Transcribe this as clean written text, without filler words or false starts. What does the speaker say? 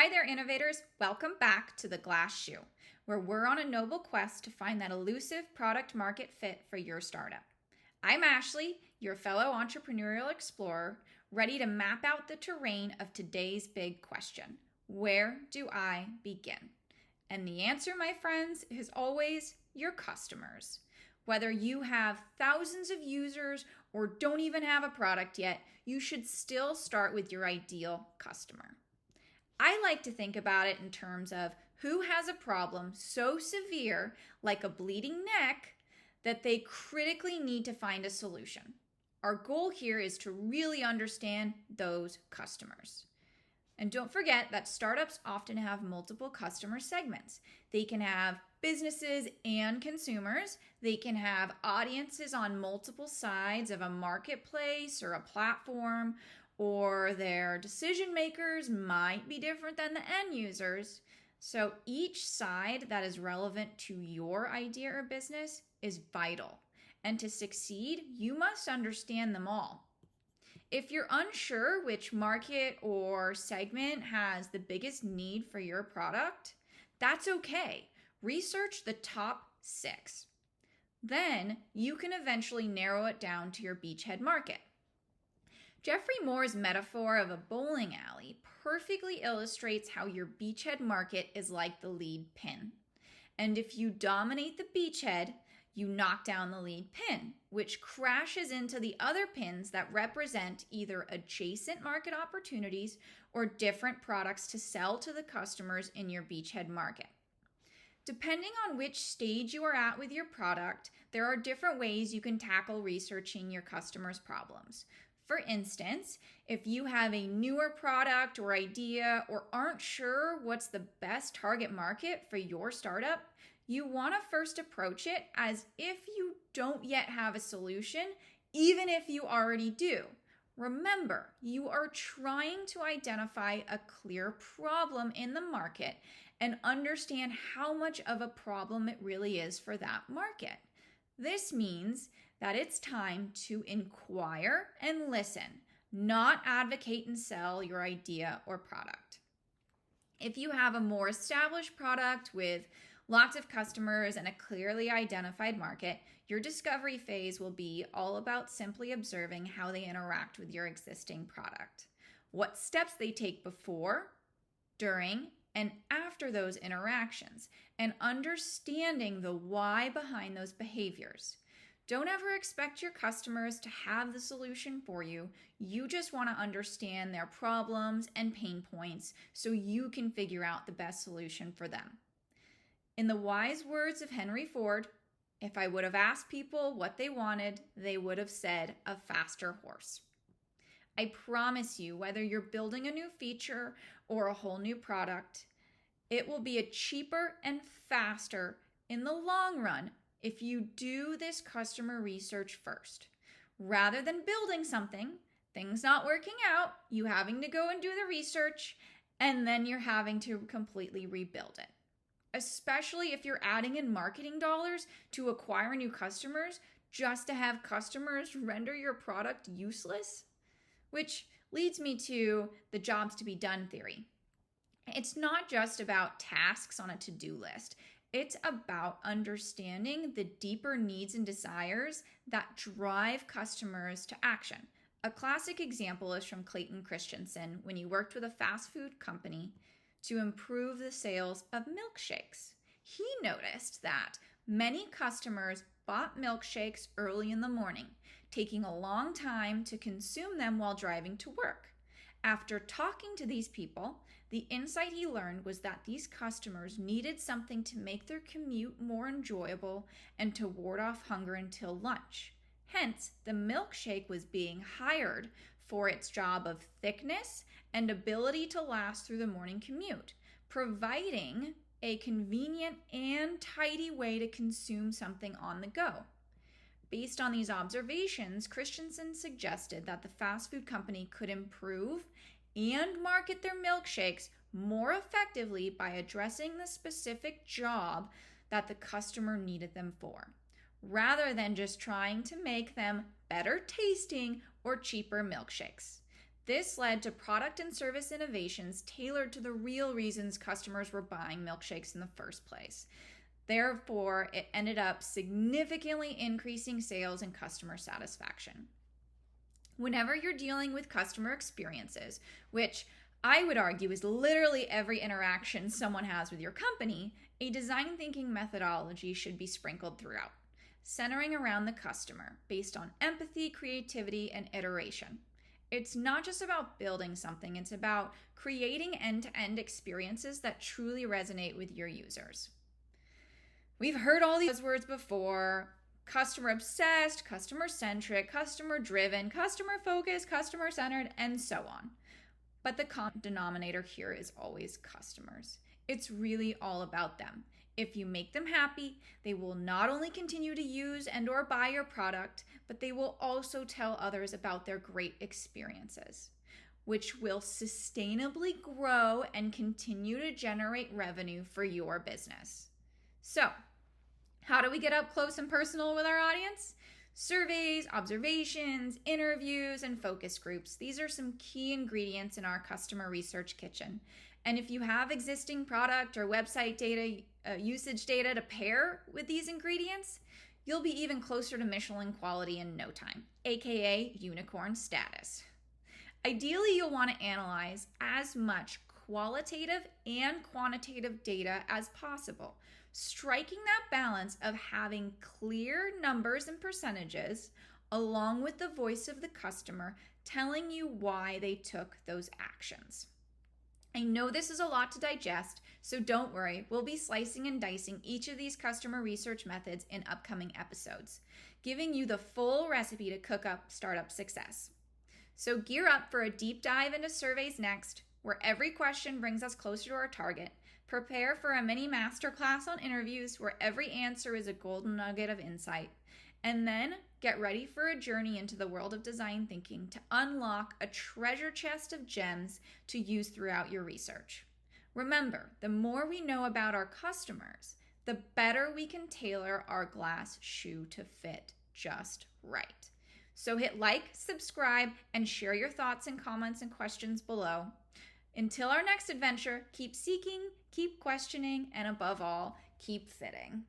Hi there, innovators. Welcome back to The Glass Shoe, where we're on a noble quest to find that elusive product market fit for your startup. I'm Ashley, your fellow entrepreneurial explorer, ready to map out the terrain of today's big question: where do I begin? And the answer, my friends, is always your customers. Whether you have thousands of users or don't even have a product yet, you should still start with your ideal customer. I like to think about it in terms of who has a problem so severe, like a bleeding neck, that they critically need to find a solution. Our goal here is to really understand those customers. And don't forget that startups often have multiple customer segments. They can have businesses and consumers. They can have audiences on multiple sides of a marketplace or a platform, or their decision makers might be different than the end users. So each side that is relevant to your idea or business is vital. And to succeed, you must understand them all. If you're unsure which market or segment has the biggest need for your product, that's okay. Research the top 6. Then you can eventually narrow it down to your beachhead market. Jeffrey Moore's metaphor of a bowling alley perfectly illustrates how your beachhead market is like the lead pin. And if you dominate the beachhead, you knock down the lead pin, which crashes into the other pins that represent either adjacent market opportunities or different products to sell to the customers in your beachhead market. Depending on which stage you are at with your product, there are different ways you can tackle researching your customers' problems. For instance, if you have a newer product or idea or aren't sure what's the best target market for your startup, you want to first approach it as if you don't yet have a solution, even if you already do. Remember, you are trying to identify a clear problem in the market and understand how much of a problem it really is for that market. This means that it's time to inquire and listen, not advocate and sell your idea or product. If you have a more established product with lots of customers and a clearly identified market, your discovery phase will be all about simply observing how they interact with your existing product, what steps they take before, during, and after those interactions, and understanding the why behind those behaviors. Don't ever expect your customers to have the solution for you. You just want to understand their problems and pain points so you can figure out the best solution for them. In the wise words of Henry Ford, if I would have asked people what they wanted, they would have said a faster horse. I promise you, whether you're building a new feature or a whole new product, it will be a cheaper and faster in the long run if you do this customer research first. Rather than building something, things not working out, you having to go and do the research, and then you're having to completely rebuild it. Especially if you're adding in marketing dollars to acquire new customers just to have customers render your product useless. Which leads me to the jobs to be done theory. It's not just about tasks on a to-do list. It's about understanding the deeper needs and desires that drive customers to action. A classic example is from Clayton Christensen when he worked with a fast food company to improve the sales of milkshakes. He noticed that many customers bought milkshakes early in the morning, taking a long time to consume them while driving to work. After talking to these people, the insight he learned was that these customers needed something to make their commute more enjoyable and to ward off hunger until lunch. Hence, the milkshake was being hired for its job of thickness and ability to last through the morning commute, providing a convenient and tidy way to consume something on the go. Based on these observations, Christensen suggested that the fast food company could improve and market their milkshakes more effectively by addressing the specific job that the customer needed them for, rather than just trying to make them better tasting or cheaper milkshakes. This led to product and service innovations tailored to the real reasons customers were buying milkshakes in the first place. Therefore, it ended up significantly increasing sales and customer satisfaction. Whenever you're dealing with customer experiences, which I would argue is literally every interaction someone has with your company, a design thinking methodology should be sprinkled throughout, centering around the customer based on empathy, creativity, and iteration. It's not just about building something, it's about creating end-to-end experiences that truly resonate with your users. We've heard all these words before: customer obsessed, customer centric, customer driven, customer focused, customer centered, and so on. But the common denominator here is always customers. It's really all about them. If you make them happy, they will not only continue to use and or buy your product, but they will also tell others about their great experiences, which will sustainably grow and continue to generate revenue for your business. So, how do we get up close and personal with our audience? Surveys, observations, interviews, and focus groups. These are some key ingredients in our customer research kitchen. And if you have existing product or website data, usage data to pair with these ingredients, you'll be even closer to Michelin quality in no time, aka unicorn status. Ideally, you'll want to analyze as much qualitative and quantitative data as possible, striking that balance of having clear numbers and percentages along with the voice of the customer telling you why they took those actions. I know this is a lot to digest, so don't worry, we'll be slicing and dicing each of these customer research methods in upcoming episodes, giving you the full recipe to cook up startup success. So gear up for a deep dive into surveys next, where every question brings us closer to our target. Prepare for a mini masterclass on interviews where every answer is a golden nugget of insight. And then get ready for a journey into the world of design thinking to unlock a treasure chest of gems to use throughout your research. Remember, the more we know about our customers, the better we can tailor our glass shoe to fit just right. So hit like, subscribe, and share your thoughts and comments and questions below. Until our next adventure, keep seeking, keep questioning, and above all, keep fitting.